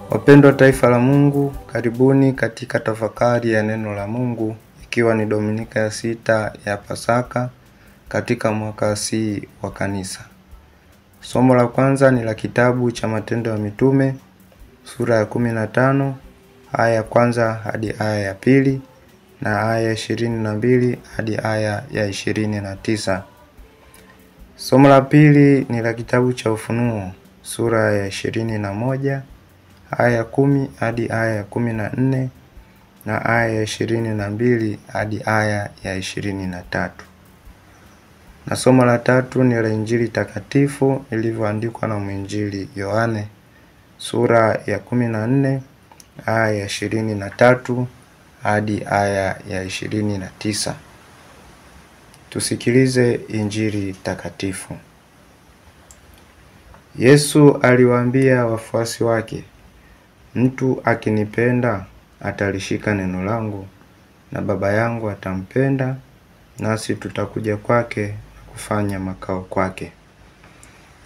Wapendwa taifa la Mungu, karibuni katika tafakari ya neno la Mungu, ikiwa ni Dominika ya 6 ya Pasaka katika mwaka C wa kanisa. Somo la kwanza ni la kitabu cha Matendo ya Mitume, sura ya 15, aya ya kwanza hadi aya ya pili na aya ya 22 hadi aya ya 29. Somo la pili ni la kitabu cha Ufunuo, sura ya 21, aya ya 10 hadi aya ya 14 na aya ya 22 hadi aya ya 23. Na somo la tatu ni la Injili takatifu ilivyoandikwa na mwinjili Yohane, sura ya 14, aya ya 23 hadi aya ya 29. Tusikilize Injili takatifu. Yesu aliwaambia wafuasi wake, "Mtu akinipenda atalishika neno langu, na Baba yangu atampenda, nasi tutakuja kwake na kufanya makao kwake.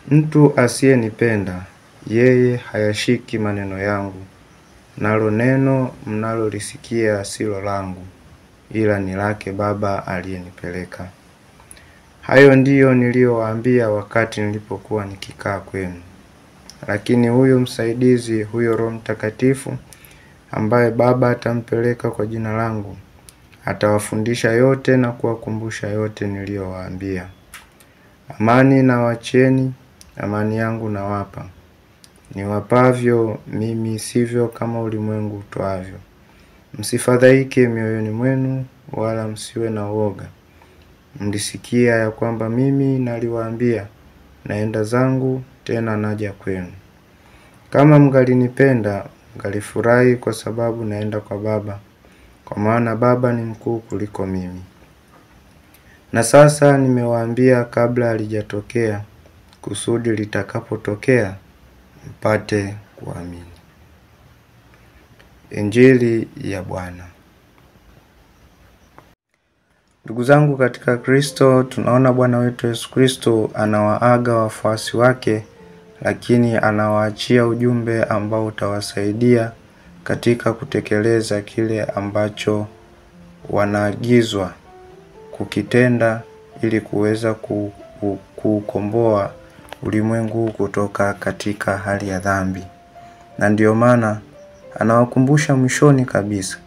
Mtu asiyenipenda, yeye hayashiki maneno yangu, nalo neno mnalolisikia silo langu, ila ni lake Baba aliyenipeleka. Hayo ndiyo niliyowaambia wakati nilipokuwa nikikaa kwenu. Lakini huyo msaidizi, huyo Roho Mtakatifu, ambaye Baba atampeleka kwa jina langu, atawafundisha yote na kuwakumbusha yote niliyowaambia. Amani nawaachieni, amani yangu nawapa. Niwapavyo mimi sivyo kama ulimwengu utoavyo. Msifadhaike mioyoni mwenu, wala msiwe na woga. Mlisikia ya kwamba mimi naliwaambia, naenda zangu tena naja kwenu. Kama mngalinipenda, mngalifurahi kwa sababu naenda kwa Baba, kwa maana Baba ni mkuu kuliko mimi. Na sasa nimewaambia kabla halijatokea, kusudi litakapotokea mpate kuamini." Injili ya Bwana. Ndugu zangu katika Kristo, tunaona Bwana wetu Yesu Kristo anawaaga wafuasi wake, lakini anawaachia ujumbe ambao utawasaidia katika kutekeleza kile ambacho wanaagizwa kukitenda ili kuweza kukomboa ulimwengu kutoka katika hali ya dhambi. Na ndiyo maana anawakumbusha mwishoni kabisa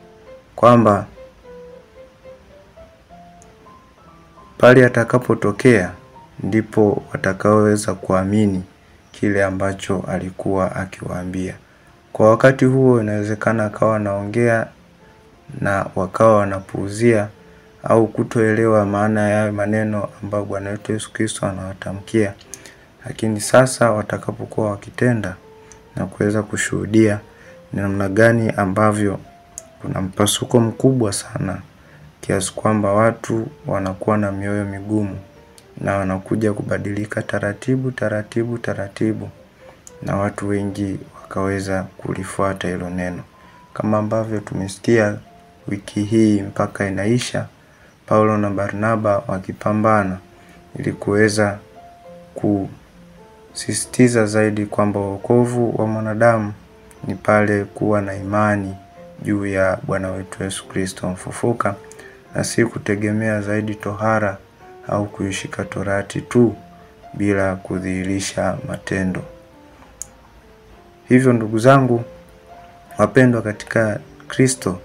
kwamba pale atakapotokea ndipo watakaoweza kuamini kile ambacho alikuwa akiwaambia. Kwa wakati huo inawezekana akawa anaongea na wakawa wanapuuzia au kutoelewa maana ya maneno ambayo Bwana wetu Yesu Kristo anawatamkia. Lakini sasa watakapokuwa wakitenda na kuweza kushuhudia ni namna gani ambavyo kuna mpasuko mkubwa sana, kiasi kwamba watu wanakuwa na mioyo migumu na wanakuja kubadilika taratibu, na watu wengi wakaweza kulifuata hilo neno. Kama ambavyo tumesikia wiki hii mpaka inaisha, Paulo na Barnaba wakipambana ili kuweza kusisitiza zaidi kwamba wokovu wa mwanadamu ni pale kuwa na imani juu ya Bwana wetu Yesu Kristo mfufuka, na si kutegemea zaidi tohara au kuishika torati tu bila kudhihirisha matendo. Hivyo ndugu zangu wapendwa katika Kristo,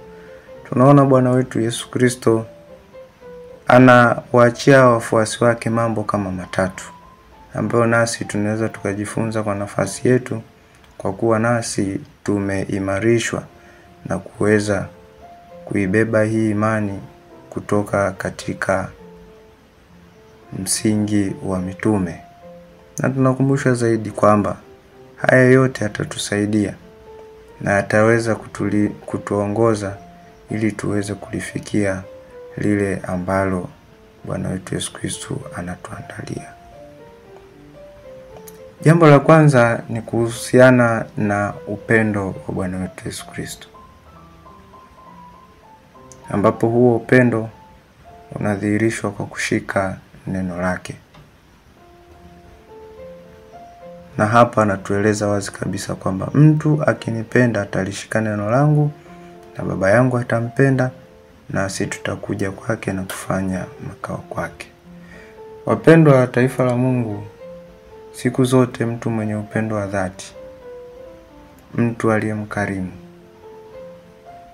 tunaona Bwana wetu Yesu Kristo anawaachia wafuasi wake mambo kama matatu, ambayo nasi tunaweza tukajifunza kwa nafasi yetu, kwa kuwa nasi tumeimarishwa na kuweza kuibeba hii imani kutoka katika msingi wa mitume. Na tunakumbusha zaidi kwamba haya yote yatatusaidia na ataweza kutuongoza ili tuweze kulifikia lile ambalo Bwana wetu Yesu Kristo anatuandalia. Jambo la kwanza ni kuhusiana na upendo wa Bwana wetu Yesu Kristo, ambapo huo upendo unadhihirishwa kwa kushika neno lake. Na hapa anatueleza wazi kabisa kwamba mtu akinipenda atalishika neno langu, na Baba yangu atampenda, nasi tutakuja kwake na kufanya makao kwake. Wapendwa wa taifa la Mungu, siku zote mtu mwenye upendo wa dhati, mtu aliyemkarimu,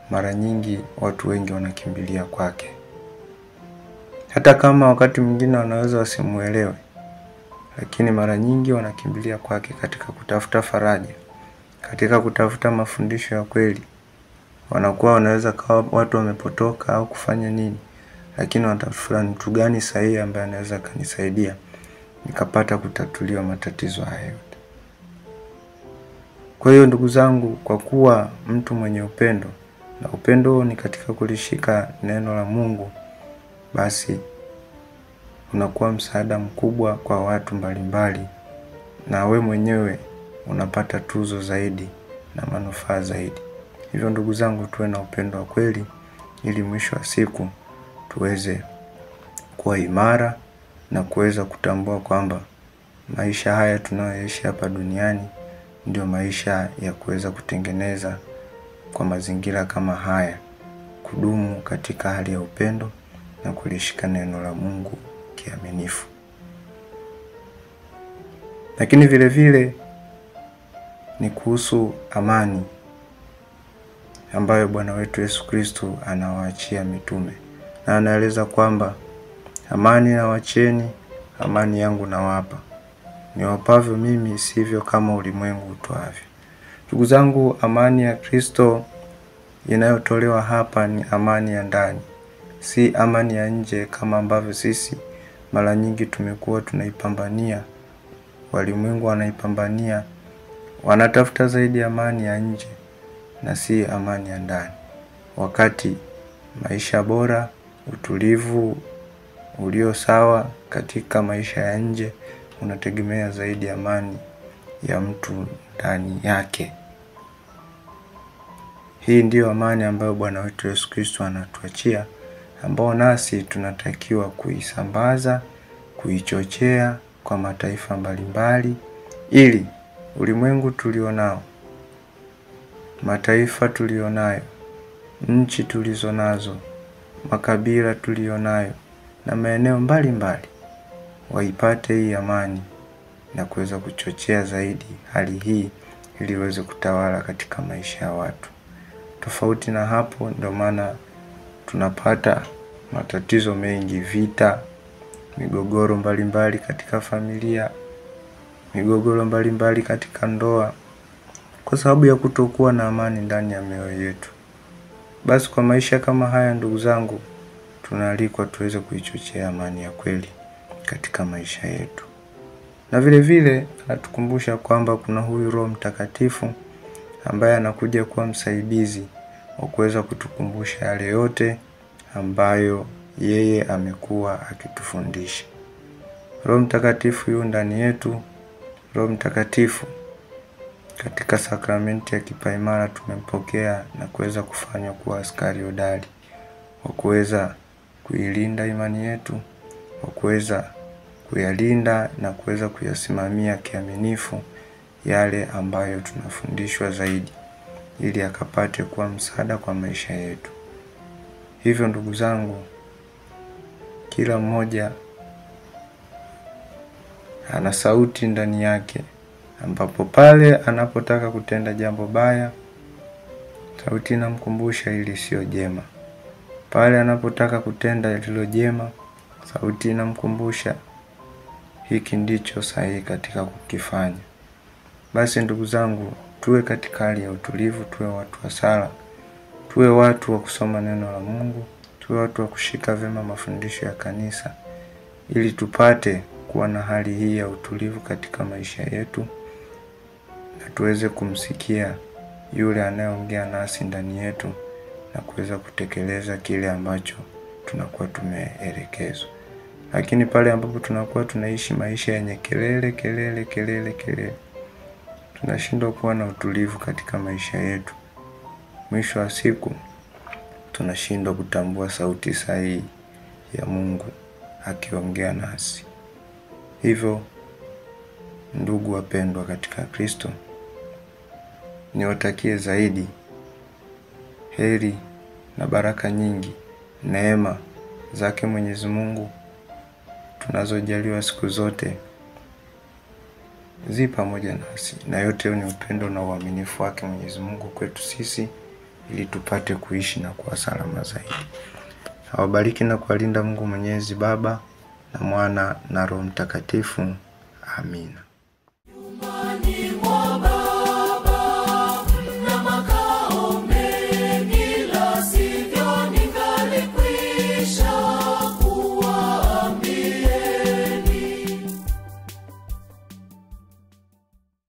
mara nyingi watu wengi wanakimbilia kwake. Hata kama wakati mwingine wanaweza wasimuelewe, lakini mara nyingi wanakimbilia kwake katika kutafuta faraja, katika kutafuta mafundisho ya kweli. Wanakuwa wanaweza kawa watu wamepotoka au kufanya nini, lakini wanatafuta mtu gani sahihi ambaye anaweza kanisaidia nikapata kutatuliwa matatizo hayo. Kwa hiyo ndugu zangu, kwa kuwa mtu mwenye upendo, na upendo ni katika kulishika neno la Mungu, basi unakuwa msaada mkubwa kwa watu mbalimbali, na we mwenyewe unapata tuzo zaidi na manufaa zaidi. Hivyo ndugu zangu, tuwe na upendo wa kweli ili mwisho wa siku tuweze kuwa imara na kuweza kutambua kwamba maisha haya tunayoishi hapa duniani ndio maisha ya kuweza kutengeneza kwa mazingira kama haya, kudumu katika hali ya upendo na kulishika neno la Mungu kiaminifu. Lakini vile vile ni kuhusu amani ambayo Bwana wetu Yesu Kristo anawaachia mitume, na anaeleza kwamba amani nawacheni, amani yangu nawapa, niwapavyo mimi sivyo kama ulimwengu utoavyo. Ndugu zangu, amani ya Kristo inayotolewa hapa ni amani ya ndani, si amani ya nje kama ambavyo sisi mara nyingi tumekuwa tunaipambania. Walimwengu wanaipambania, wanatafuta zaidi amani ya nje na si amani ya ndani, wakati maisha bora, utulivu ulio sawa katika maisha ya nje unategemea zaidi amani ya mtu ndani yake. Hii ndiyo amani ambayo Bwana wetu Yesu Kristo anatuachia, ambao nasi tunatakiwa kuisambaza, kuichochea kwa mataifa mbalimbali, ili ulimwengu tulionao, mataifa tulionayo, nchi tulizonazo, makabila tulionayo na maeneo mbalimbali waipate hii amani na kuweza kuchochea zaidi hali hii ili iweze kutawala katika maisha ya watu. Tofauti na hapo, ndio maana tunapata matatizo mengi, vita, migogoro mbalimbali katika familia, migogoro mbalimbali katika ndoa, kwa sababu ya kutokuwa na amani ndani ya mioyo yetu. Basi kwa maisha kama haya ndugu zangu, tunaalikwa tuweze kuichochea amani ya kweli katika maisha yetu. Na vile vile anatukumbusha kwamba kuna huyu Roho Mtakatifu ambaye anakuja kuwa msaidizi wa kuweza kutukumbusha yale yote ambayo yeye amekuwa akitufundisha. Roho Mtakatifu yu ndani yetu. Roho Mtakatifu katika sakramenti ya kipaimara tumempokea na kuweza kufanywa kuwa askari hodari wa kuweza kuilinda imani yetu, wa kuweza kuyalinda na kuweza kuyasimamia kiaminifu yale ambayo tunafundishwa zaidi, ili akapate kuwa msaada kwa maisha yetu. Hivyo ndugu zangu, kila mmoja ana sauti ndani yake, ambapo pale anapotaka kutenda jambo baya, sauti inamkumbusha hili sio jema. Pale anapotaka kutenda lilo jema, sauti inamkumbusha hiki ndicho sahihi katika kukifanya. Basi ndugu zangu, tuwe katika hali ya utulivu, tuwe watu wa sala, tuwe watu wa kusoma neno la Mungu, tuwe watu wa kushika vyema mafundisho ya kanisa, ili tupate kuwa na hali hii ya utulivu katika maisha yetu, na tuweze kumsikia yule anayeongea nasi ndani yetu na kuweza kutekeleza kile ambacho tunakuwa tumeelekezwa. Lakini pale ambapo tunakuwa tunaishi maisha yenye kelele, tunashindwa kuwa na utulivu katika maisha yetu. Mwisho wa siku tunashindwa kutambua sauti sahihi ya Mungu akiongea nasi. Hivyo Ndugu wapendwa katika Kristo, niwatakie zaidi heri na baraka nyingi, neema zake Mwenyezi Mungu tunazojaliwa siku zote zi pamoja nasi, na yote ni upendo na uaminifu wake Mwenyezi Mungu kwetu sisi, ili tupate kuishi na kuwa salama zaidi. Awabariki na kuwalinda Mungu Mwenyezi, Baba na Mwana na Roho Mtakatifu. Amina.